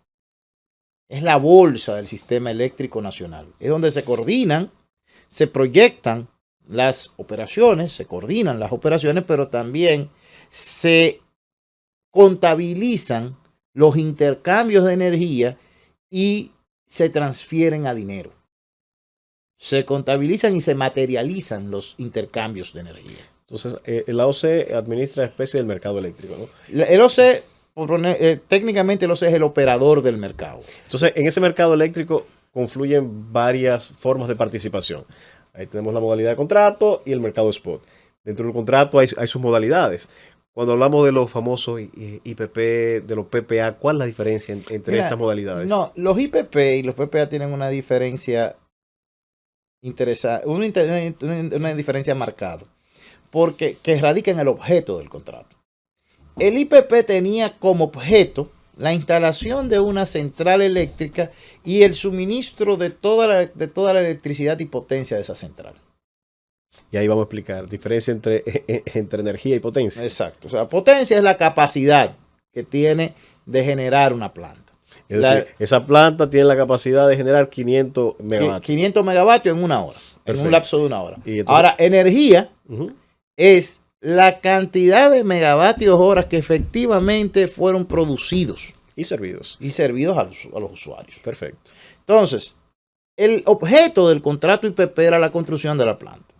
Es la bolsa del Sistema Eléctrico Nacional. Es donde se coordinan, se proyectan las operaciones, se coordinan las operaciones, pero también se contabilizan los intercambios de energía y se transfieren a dinero. Se contabilizan y se materializan los intercambios de energía. Entonces, la OC administra especie del mercado eléctrico, ¿no? El OC, técnicamente el OC es el operador del mercado. Entonces, en ese mercado eléctrico confluyen varias formas de participación. Ahí tenemos la modalidad de contrato y el mercado spot. Dentro del contrato hay sus modalidades. Cuando hablamos de los famosos IPP, de los PPA, ¿cuál es la diferencia entre estas modalidades? No, los IPP y los PPA tienen una diferencia interesante, una diferencia marcada, porque que radica en el objeto del contrato. El IPP tenía como objeto la instalación de una central eléctrica y el suministro de toda la electricidad y potencia de esa central. Y ahí vamos a explicar diferencia entre energía y potencia. Exacto. O sea, potencia es la capacidad que tiene de generar una planta. Es decir, esa planta tiene la capacidad de generar 500 megavatios. 500 megavatios en una hora. Perfecto. En un lapso de una hora. Entonces, ahora, energía es la cantidad de megavatios horas que efectivamente fueron producidos. Y servidos. Y servidos a los usuarios. Perfecto. Entonces, el objeto del contrato IPP era la construcción de la planta.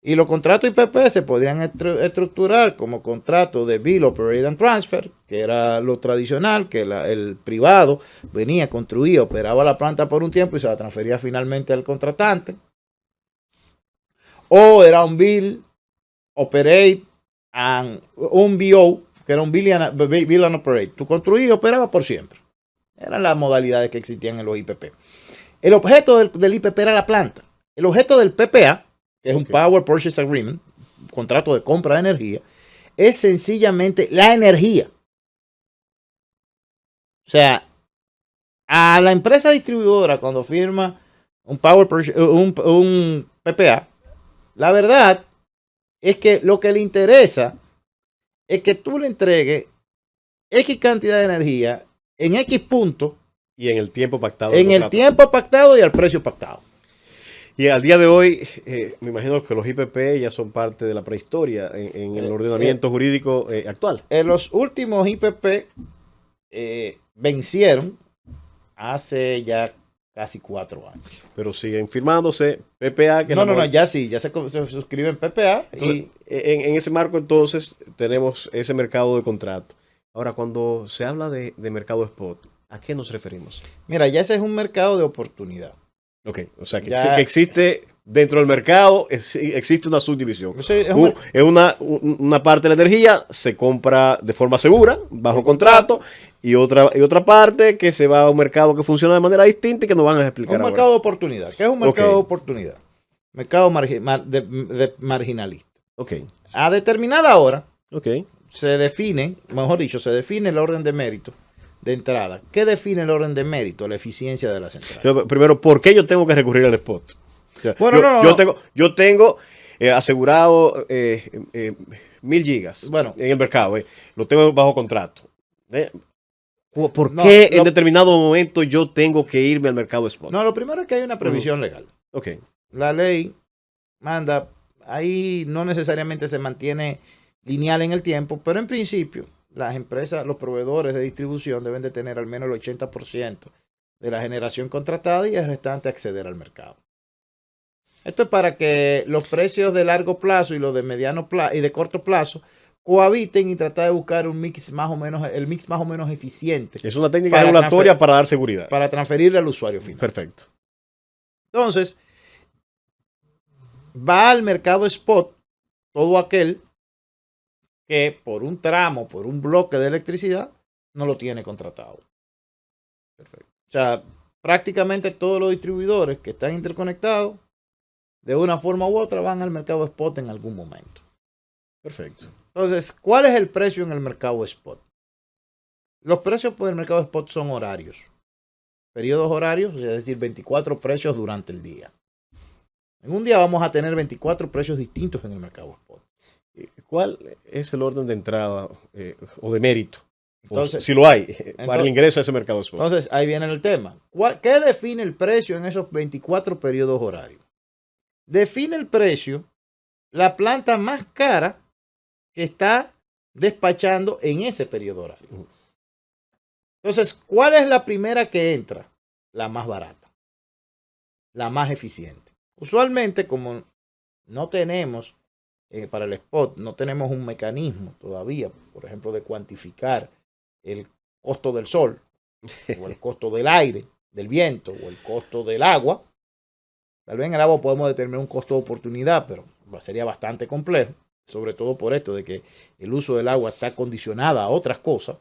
Y los contratos IPP se podrían estructurar como contrato de Bill Operate and Transfer, que era lo tradicional, que el privado venía, construía, operaba la planta por un tiempo y se la transfería finalmente al contratante. O era un Bill Operate and un BO, que era un Bill and Operate. Tú construías y operabas por siempre. Eran las modalidades que existían en los IPP. El objeto del IPP era la planta. El objeto del PPA, que es un Power Purchase Agreement, un contrato de compra de energía, es sencillamente la energía. O sea, a la empresa distribuidora cuando firma un un PPA, la verdad es que lo que le interesa es que tú le entregues X cantidad de energía en X punto. Y en el tiempo pactado. En el tiempo pactado y al precio pactado. Y al día de hoy, me imagino que los IPP ya son parte de la prehistoria en el ordenamiento jurídico actual. En los últimos IPP vencieron hace ya casi 4 años. Pero siguen firmándose PPA. Que no, ya sí, ya se suscriben PPA. Entonces, en ese marco entonces tenemos ese mercado de contrato. Ahora, cuando se habla de mercado spot, ¿a qué nos referimos? Mira, ya ese es un mercado de oportunidad. Ok, o sea que existe dentro del mercado, existe una subdivisión. Es una parte de la energía se compra de forma segura, bajo contrato, y otra parte que se va a un mercado que funciona de manera distinta y que nos van a explicar ahora. Un mercado de oportunidad. ¿Qué es un mercado de oportunidad? Mercado marginalista. Ok. A determinada hora se define el orden de mérito de entrada. ¿Qué define el orden de mérito? La eficiencia de la central. Primero, ¿por qué yo tengo que recurrir al spot? O sea, bueno, yo tengo asegurado 1000 gigas en el mercado. Lo tengo bajo contrato. ¿Por qué en determinado momento yo tengo que irme al mercado spot? No, lo primero es que hay una previsión legal. Ok. La ley manda, ahí no necesariamente se mantiene lineal en el tiempo, pero en principio las empresas, los proveedores de distribución deben de tener al menos el 80% de la generación contratada y el restante acceder al mercado. Esto es para que los precios de largo plazo y los de mediano plazo y de corto plazo cohabiten y tratar de buscar el mix más o menos eficiente. Es una técnica regulatoria para dar seguridad. Para transferirle al usuario final. Perfecto. Entonces, va al mercado spot todo aquel que por un tramo, por un bloque de electricidad, no lo tiene contratado. Perfecto. O sea, prácticamente todos los distribuidores que están interconectados, de una forma u otra, van al mercado spot en algún momento. Perfecto. Entonces, ¿cuál es el precio en el mercado spot? Los precios por el mercado spot son horarios. Periodos horarios, es decir, 24 precios durante el día. En un día vamos a tener 24 precios distintos en el mercado spot. ¿Cuál es el orden de entrada o de mérito? Entonces, si lo hay, para el ingreso a ese mercado spot. Entonces, ahí viene el tema. ¿Qué define el precio en esos 24 periodos horarios? Define el precio la planta más cara que está despachando en ese periodo horario. Entonces, ¿cuál es la primera que entra? La más barata, la más eficiente. Usualmente, como no tenemos para el spot, no tenemos un mecanismo todavía, por ejemplo, de cuantificar el costo del sol, o el costo del aire, del viento, o el costo del agua. Tal vez en el agua podemos determinar un costo de oportunidad, pero sería bastante complejo, sobre todo por esto de que el uso del agua está condicionada a otras cosas.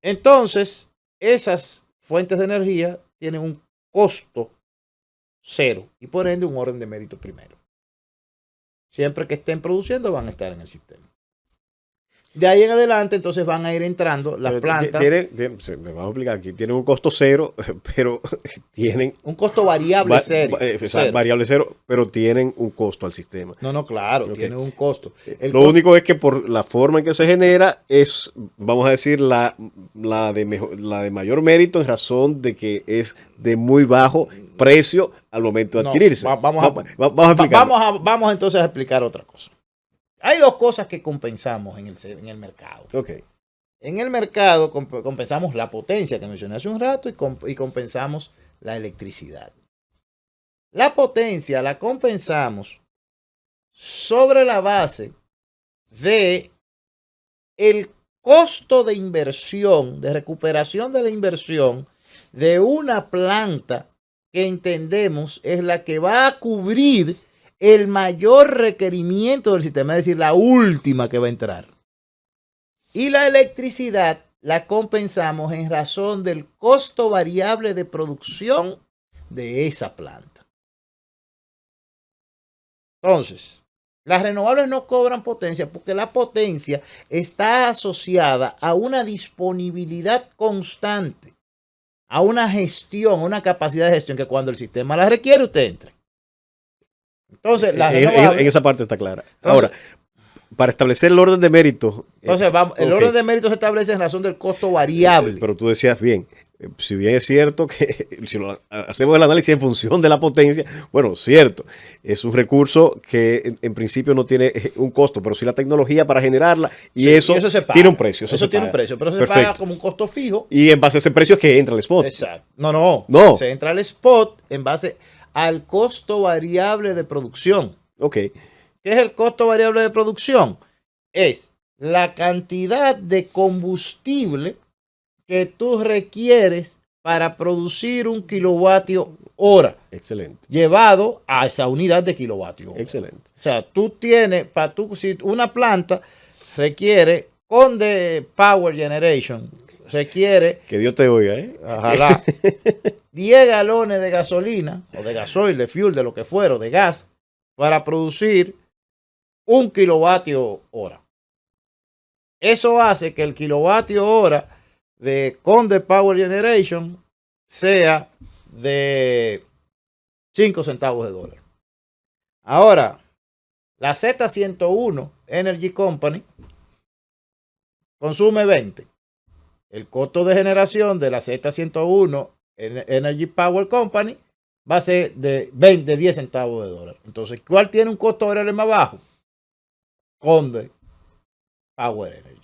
Entonces, esas fuentes de energía tienen un costo cero y por ende un orden de mérito primero. Siempre que estén produciendo van a estar en el sistema. De ahí en adelante, entonces van a ir entrando las plantas. Me vamos a explicar aquí. Tienen un costo cero, pero tienen un costo variable cero. Variable cero, pero tienen un costo al sistema. No, claro, tienen un costo. Lo único es que por la forma en que se genera es, vamos a decir, la de mayor mérito en razón de que es de muy bajo precio al momento de adquirirse. Vamos entonces a explicar otra cosa. Hay dos cosas que compensamos en el mercado. Okay. En el mercado compensamos la potencia que mencioné hace un rato y compensamos la electricidad. La potencia la compensamos sobre la base de el costo de inversión, de recuperación de la inversión de una planta que entendemos es la que va a cubrir el mayor requerimiento del sistema, es decir, la última que va a entrar. Y la electricidad la compensamos en razón del costo variable de producción de esa planta. Entonces, las renovables no cobran potencia porque la potencia está asociada a una disponibilidad constante, a una gestión, a una capacidad de gestión que cuando el sistema la requiere, usted entre. Entonces, en esa parte está clara. Entonces, ahora, para establecer el orden de mérito. Entonces, el orden de mérito se establece en razón del costo variable. Pero tú decías bien, si bien es cierto que si hacemos el análisis en función de la potencia, bueno, cierto, es un recurso que en principio no tiene un costo, pero sí la tecnología para generarla y sí, eso tiene un precio. Eso tiene un precio, pero se paga como un costo fijo. Y en base a ese precio es que entra el spot. Exacto. No. Se entra al spot en base al costo variable de producción. Ok. ¿Qué es el costo variable de producción? Es la cantidad de combustible que tú requieres para producir un kilovatio hora. Excelente. Llevado a esa unidad de kilovatio hora. Excelente. O sea, tú tienes, si una planta requiere, con de Power Generation, requiere... Que Dios te oiga, ¿eh? Ojalá. 10 galones de gasolina, o de gasoil, de fuel, de lo que fuera, de gas, para producir 1 kilovatio hora. Eso hace que el kilovatio hora de Conde Power Generation sea de 5 centavos de dólar. Ahora, la Z101 Energy Company consume 20. El costo de generación de la Z101 Energy Power Company va a ser de 10 centavos de dólar. Entonces, ¿cuál tiene un costo variable más bajo? Conde Power Energy.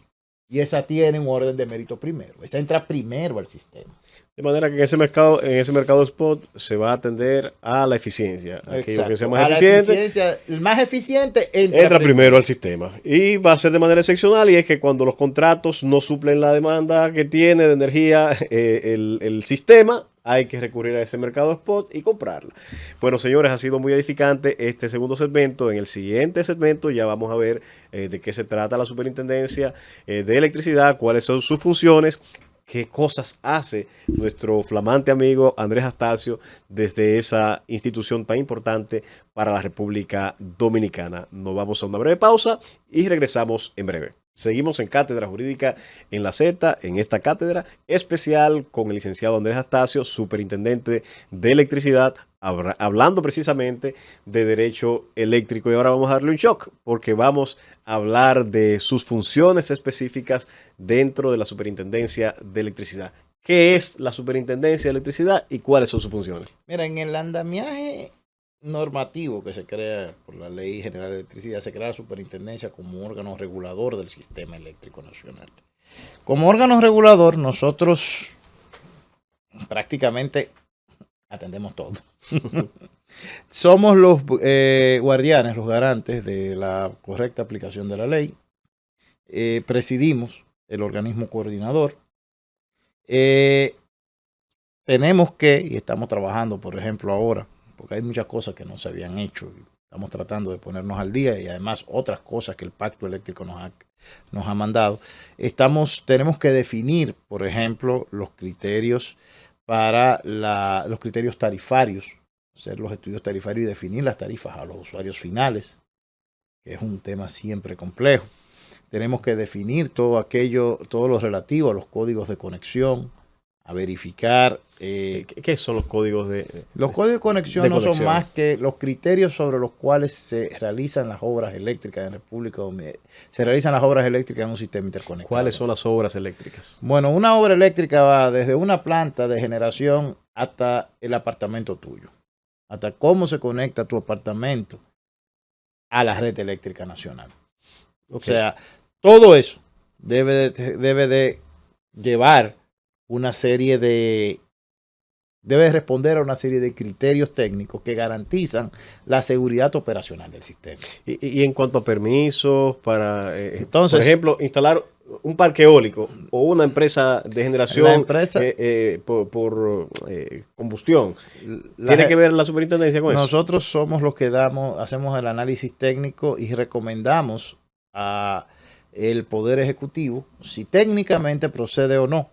Y esa tiene un orden de mérito primero. Esa entra primero al sistema. De manera que en ese mercado spot se va a atender a la eficiencia. Aquello que sea más eficiente. El más eficiente entra primero al sistema. Y va a ser de manera excepcional, y es que cuando los contratos no suplen la demanda que tiene de energía el sistema, hay que recurrir a ese mercado spot y comprarla. Bueno, señores, ha sido muy edificante este segundo segmento. En el siguiente segmento ya vamos a ver de qué se trata la Superintendencia de Electricidad, cuáles son sus funciones, qué cosas hace nuestro flamante amigo Andrés Astacio desde esa institución tan importante para la República Dominicana. Nos vamos a una breve pausa y regresamos en breve. Seguimos en Cátedra Jurídica en la Z, en esta cátedra especial con el licenciado Andrés Astacio, superintendente de electricidad, hablando precisamente de derecho eléctrico. Y ahora vamos a darle un shock porque vamos a hablar de sus funciones específicas dentro de la Superintendencia de Electricidad. ¿Qué es la Superintendencia de Electricidad y cuáles son sus funciones? Mira, en el andamiaje normativo que se crea por la Ley General de Electricidad, se crea la Superintendencia como órgano regulador del sistema eléctrico nacional. Como órgano regulador, nosotros prácticamente atendemos todo. Somos los guardianes, los garantes de la correcta aplicación de la ley. Presidimos el organismo coordinador. Tenemos que, y estamos trabajando, por ejemplo, ahora, porque hay muchas cosas que no se habían hecho. Estamos tratando de ponernos al día y además otras cosas que el Pacto Eléctrico nos ha mandado. Tenemos que definir, por ejemplo, los criterios para los criterios tarifarios, hacer los estudios tarifarios y definir las tarifas a los usuarios finales, que es un tema siempre complejo. Tenemos que definir todo lo relativo a los códigos de conexión, a verificar. ¿Qué son los códigos Los códigos de conexión no son más que los criterios sobre los cuales se realizan las obras eléctricas en República Dominicana. Se realizan las obras eléctricas en un sistema interconectado. ¿Cuáles son las obras eléctricas? Bueno, una obra eléctrica va desde una planta de generación hasta el apartamento tuyo. Hasta cómo se conecta tu apartamento a la red eléctrica nacional. Okay. O sea, todo eso debe de llevar una serie de debe responder a una serie de criterios técnicos que garantizan la seguridad operacional del sistema. Y en cuanto a permisos para, Entonces, por ejemplo, instalar un parque eólico o una empresa de generación por combustión, ¿tiene que ver la superintendencia con eso? Nosotros somos los que hacemos el análisis técnico y recomendamos a el Poder Ejecutivo si técnicamente procede o no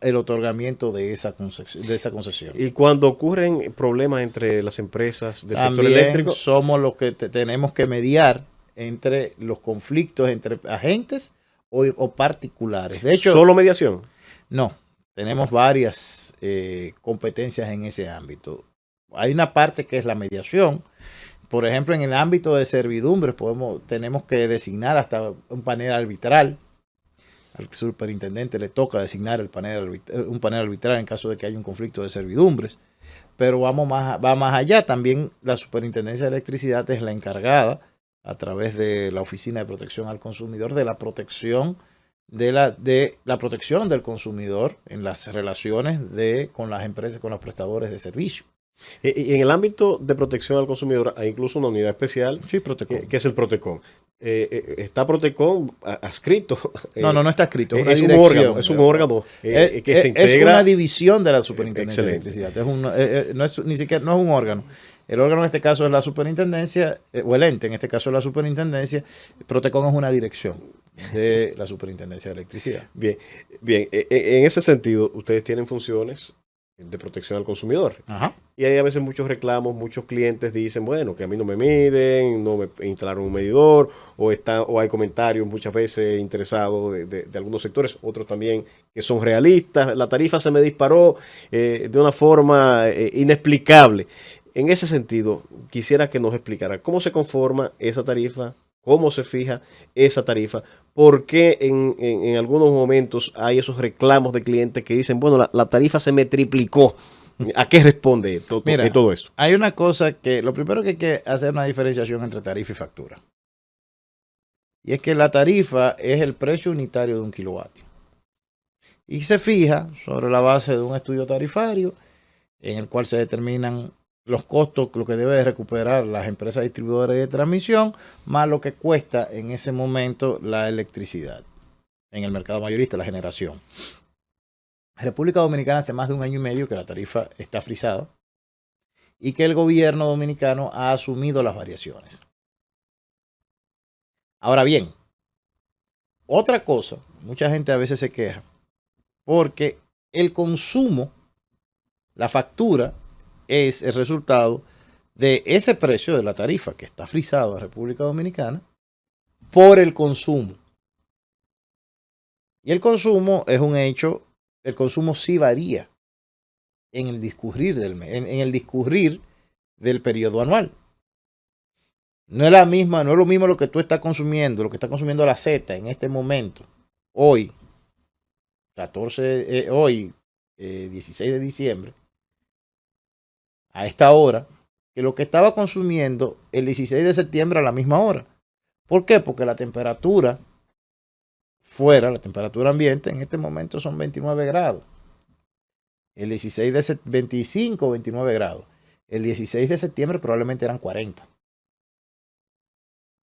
el otorgamiento de esa concesión. Y cuando ocurren problemas entre las empresas del sector eléctrico, somos los que tenemos que mediar entre los conflictos entre agentes o particulares. De hecho, ¿solo mediación? No, tenemos varias competencias en ese ámbito. Hay una parte que es la mediación. Por ejemplo, en el ámbito de servidumbres tenemos que designar hasta un panel arbitral. Al superintendente le toca designar un panel arbitral en caso de que haya un conflicto de servidumbres. Pero va más allá. También la Superintendencia de Electricidad es la encargada, a través de la Oficina de Protección al Consumidor, de la protección protección del consumidor en las relaciones con las empresas, con los prestadores de servicio. Y en el ámbito de protección al consumidor hay incluso una unidad especial, sí, que es el Protecon. ¿Está Protecon adscrito? No está escrito. Es un órgano que se integra. Es una división de la Superintendencia de Electricidad. No es un órgano. El órgano en este caso es la superintendencia, o el ente en este caso es la superintendencia. Protecon es una dirección de la Superintendencia de Electricidad. Bien. En ese sentido, ustedes tienen funciones de protección al consumidor. Ajá. Y hay a veces muchos reclamos, muchos clientes dicen, bueno, que a mí no me miden, no me instalaron un medidor, o hay comentarios muchas veces interesados de algunos sectores, otros también que son realistas. La tarifa se me disparó de una forma inexplicable. En ese sentido, quisiera que nos explicara cómo se conforma esa tarifa, cómo se fija esa tarifa, por qué en algunos momentos hay esos reclamos de clientes que dicen, bueno, la tarifa se me triplicó. ¿A qué responde todo esto? Hay una cosa lo primero que hay que hacer una diferenciación entre tarifa y factura. Y es que la tarifa es el precio unitario de un kilovatio. Y se fija sobre la base de un estudio tarifario en el cual se determinan los costos, lo que debe recuperar las empresas distribuidoras de transmisión, más lo que cuesta en ese momento la electricidad en el mercado mayorista, la generación. República Dominicana hace más de 1 año y medio que la tarifa está frisada y que el gobierno dominicano ha asumido las variaciones. Ahora bien, otra cosa, mucha gente a veces se queja porque el consumo, la factura, es el resultado de ese precio de la tarifa que está frisado en República Dominicana por el consumo. Y el consumo es un hecho, el consumo sí varía en el discurrir del periodo anual. No es lo mismo lo que tú estás consumiendo, lo que está consumiendo la Z en este momento, hoy, 16 de diciembre, a esta hora, que lo que estaba consumiendo el 16 de septiembre a la misma hora. ¿Por qué? Porque la temperatura fuera, la temperatura ambiente en este momento son 29 grados. El 25 o 29 grados. El 16 de septiembre probablemente eran 40.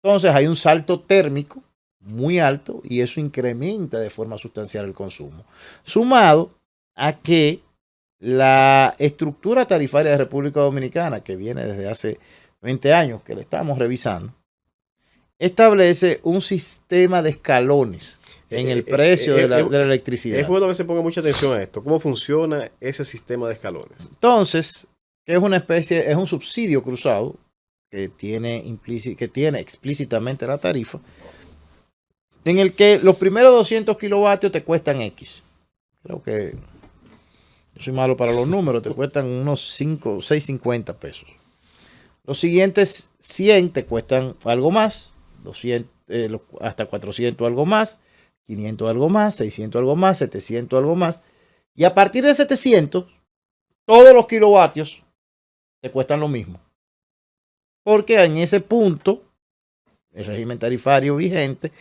Entonces hay un salto térmico muy alto y eso incrementa de forma sustancial el consumo. Sumado a que la estructura tarifaria de República Dominicana, que viene desde hace 20 años, que le estamos revisando, establece un sistema de escalones en el precio de la electricidad. Es bueno que se ponga mucha atención a esto. ¿Cómo funciona ese sistema de escalones? Entonces, que es un subsidio cruzado que tiene explícitamente la tarifa, en el que los primeros 200 kilovatios te cuestan X. Creo que yo soy malo para los números, te cuestan unos 6.50 pesos. Los siguientes 100 te cuestan algo más, 200, hasta 400 algo más, 500 algo más, 600 algo más, 700 algo más. Y a partir de 700, todos los kilovatios te cuestan lo mismo. Porque en ese punto, el régimen tarifario vigente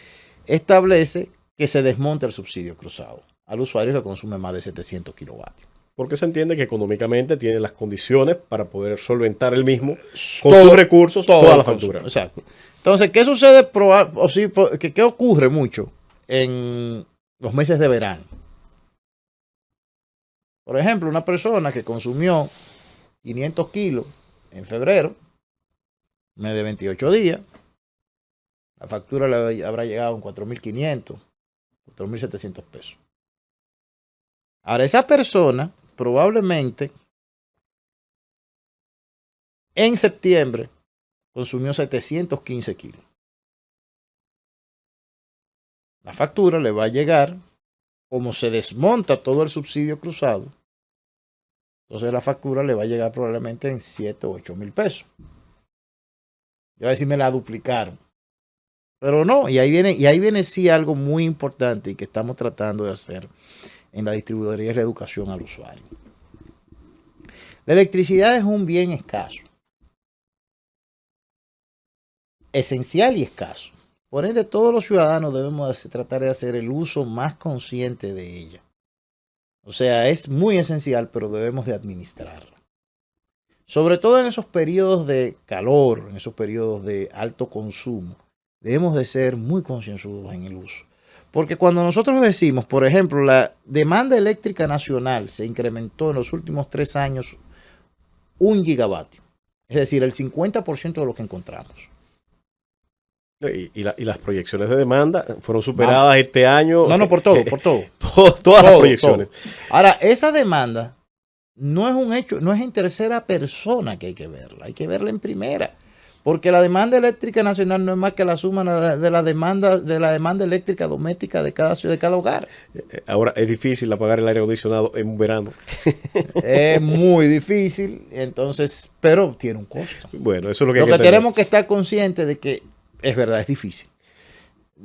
establece que se desmonta el subsidio cruzado al usuario que consume más de 700 kilovatios. porque se entiende que económicamente tiene las condiciones para poder solventar el mismo con sus recursos toda la factura. Exacto. Entonces, ¿qué sucede? ¿Qué ocurre mucho en los meses de verano? Por ejemplo, una persona que consumió 500 kilos en febrero, mes de 28 días, la factura le habrá llegado en 4.500, 4.700 pesos. Ahora, esa persona probablemente en septiembre consumió 715 kilos. La factura le va a llegar, como se desmonta todo el subsidio cruzado, entonces la factura le va a llegar probablemente en 7 o 8 mil pesos. Yo voy a decir, me la duplicaron. Pero no, y ahí viene sí algo muy importante y que estamos tratando de hacer en la distribuidoría es la educación al usuario. La electricidad es un bien escaso. Esencial y escaso. Por ende, todos los ciudadanos debemos tratar de hacer el uso más consciente de ella. O sea, es muy esencial, pero debemos de administrarla. Sobre todo en esos periodos de calor, en esos periodos de alto consumo, debemos de ser muy concienzudos en el uso. Porque cuando nosotros decimos, por ejemplo, la demanda eléctrica nacional se incrementó en los últimos 3 años 1 gigavatio. Es decir, el 50% de lo que encontramos. Y las proyecciones de demanda fueron superadas este año. No, por todo. Todas las proyecciones. Todo. Ahora, esa demanda no es un hecho, no es en tercera persona que hay que verla en primera. Porque la demanda eléctrica nacional no es más que la suma de la demanda eléctrica doméstica de cada ciudad, de cada hogar. Ahora, es difícil apagar el aire acondicionado en un verano. Es muy difícil, entonces, pero tiene un costo. Bueno, eso es lo que hay que tenemos que estar conscientes de que es verdad, es difícil.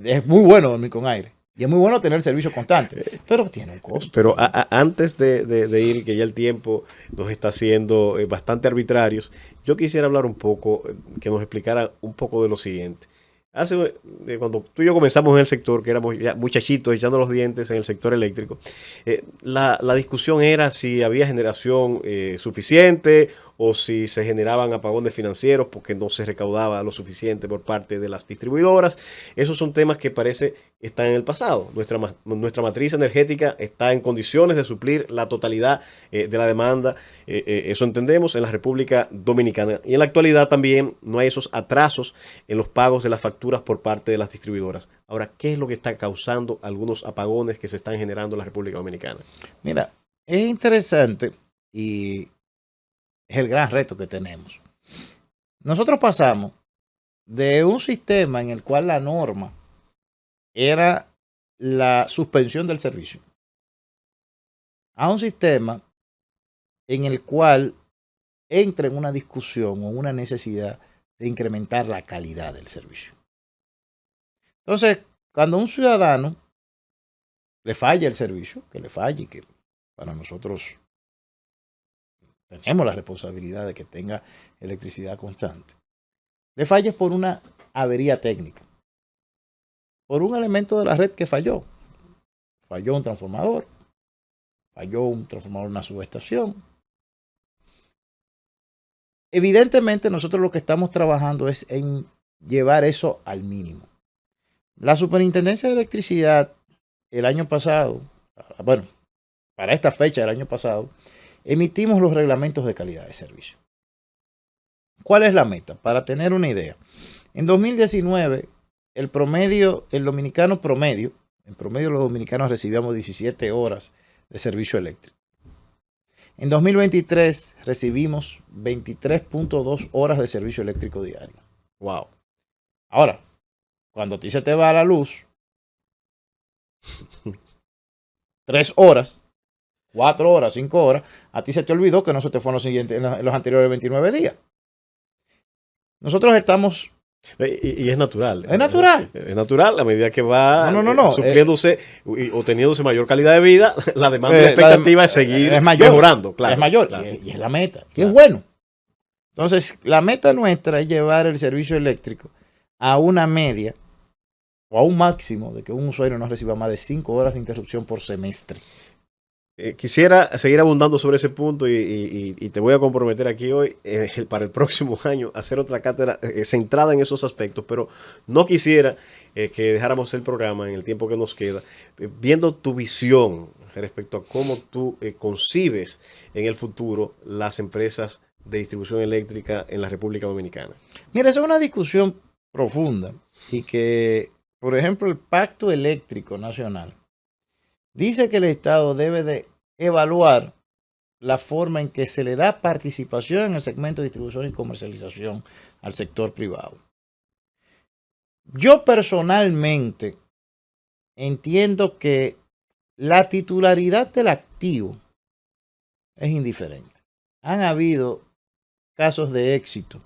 Es muy bueno dormir con aire. Y es muy bueno tener servicio constante, pero tiene un costo. Pero antes de ir, que ya el tiempo nos está haciendo bastante arbitrarios, yo quisiera hablar un poco, que nos explicara un poco de lo siguiente. Cuando tú y yo comenzamos en el sector, que éramos ya muchachitos echando los dientes en el sector eléctrico, la discusión era si había generación suficiente o si se generaban apagones financieros porque no se recaudaba lo suficiente por parte de las distribuidoras. Esos son temas que parece están en el pasado. Nuestra matriz energética está en condiciones de suplir la totalidad de la demanda. Eso entendemos en la República Dominicana. Y en la actualidad también no hay esos atrasos en los pagos de las facturas por parte de las distribuidoras. Ahora, ¿qué es lo que está causando algunos apagones que se están generando en la República Dominicana? Mira, es interesante y es el gran reto que tenemos. Nosotros pasamos de un sistema en el cual la norma era la suspensión del servicio a un sistema en el cual entra en una discusión o una necesidad de incrementar la calidad del servicio. Entonces, cuando a un ciudadano le falla el servicio, que le falle, que para nosotros tenemos la responsabilidad de que tenga electricidad constante, le falla por una avería técnica, por un elemento de la red que falló. Falló un transformador, falló un transformador en una subestación. Evidentemente nosotros lo que estamos trabajando es en llevar eso al mínimo. La Superintendencia de Electricidad el año pasado, bueno, para esta fecha del año pasado, emitimos los reglamentos de calidad de servicio. ¿Cuál es la meta? Para tener una idea. En 2019, el dominicano promedio, en promedio los dominicanos recibíamos 17 horas de servicio eléctrico. En 2023 recibimos 23.2 horas de servicio eléctrico diario. Wow. Ahora, cuando a ti se te va la luz, 3 horas, 4 horas, 5 horas, a ti se te olvidó que no se te fue en los anteriores 29 días. Nosotros estamos... Y es natural. Es natural. Es natural a medida que va no. supliéndose o teniéndose mayor calidad de vida, la demanda y la expectativa es seguir mejorando. Claro, es mayor, claro. Y es la meta. Y es bueno. Entonces, la meta nuestra es llevar el servicio eléctrico a una media o a un máximo de que un usuario no reciba más de 5 horas de interrupción por semestre. Quisiera seguir abundando sobre ese punto y te voy a comprometer aquí hoy para el próximo año a hacer otra cátedra centrada en esos aspectos, pero no quisiera que dejáramos el programa en el tiempo que nos queda, viendo tu visión respecto a cómo tú concibes en el futuro las empresas de distribución eléctrica en la República Dominicana. Mira, esa es una discusión profunda y que, por ejemplo, el Pacto Eléctrico Nacional dice que el Estado debe de evaluar la forma en que se le da participación en el segmento de distribución y comercialización al sector privado. Yo personalmente entiendo que la titularidad del activo es indiferente. Han habido casos de éxito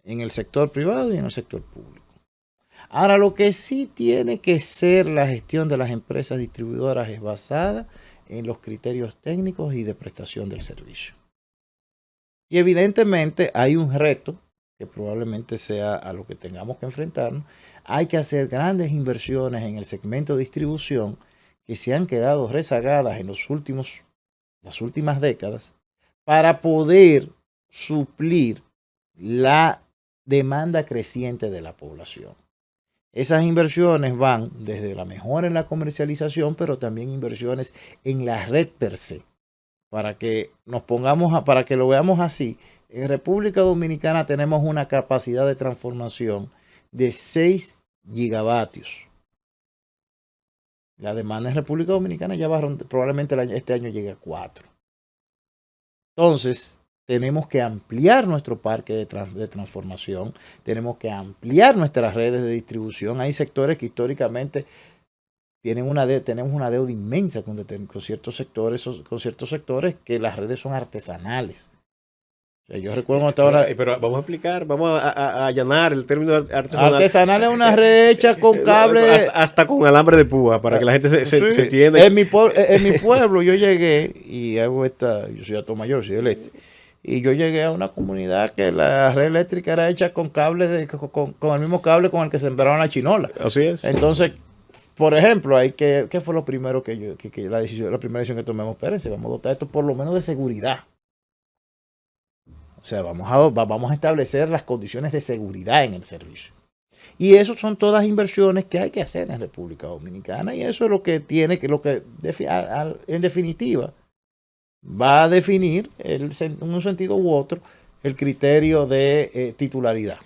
en el sector privado y en el sector público. Ahora, lo que sí tiene que ser la gestión de las empresas distribuidoras es basada en los criterios técnicos y de prestación del servicio. Y evidentemente hay un reto que probablemente sea a lo que tengamos que enfrentarnos. Hay que hacer grandes inversiones en el segmento de distribución que se han quedado rezagadas en las últimas décadas para poder suplir la demanda creciente de la población. Esas inversiones van desde la mejora en la comercialización, pero también inversiones en la red per se. Para que para que lo veamos así, en República Dominicana tenemos una capacidad de transformación de 6 gigavatios. La demanda en República Dominicana ya probablemente este año llegue a 4. Entonces, tenemos que ampliar nuestro parque de transformación, tenemos que ampliar nuestras redes de distribución. Hay sectores que históricamente tenemos una deuda inmensa con ciertos sectores que las redes son artesanales. O sea, yo recuerdo cuando estaba pero vamos a explicar, vamos a allanar el término artesanal. Artesanal es una red hecha con cable. Hasta con alambre de púa, para que la gente se entienda. En mi pueblo yo llegué, y yo soy Atomayor, soy del este. Y yo llegué a una comunidad que la red eléctrica era hecha con cable, con el mismo cable con el que sembraron la chinola. Así es. Entonces, por ejemplo, ¿qué fue lo primero la primera decisión que tomamos? Espérense, vamos a dotar esto por lo menos de seguridad. O sea, vamos a establecer las condiciones de seguridad en el servicio. Y eso son todas inversiones que hay que hacer en República Dominicana. Y eso es lo que en definitiva, va a definir en un sentido u otro el criterio de titularidad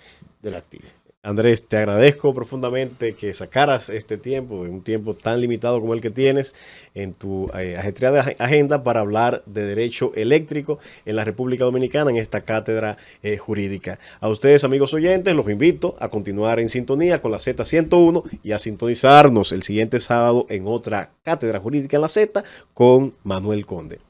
del activo. Andrés, te agradezco profundamente que sacaras este tiempo, un tiempo tan limitado como el que tienes en tu ajetreada agenda para hablar de derecho eléctrico en la República Dominicana en esta cátedra jurídica. A ustedes, amigos oyentes, los invito a continuar en sintonía con la Z101 y a sintonizarnos el siguiente sábado en otra cátedra jurídica en la Z con Manuel Conde.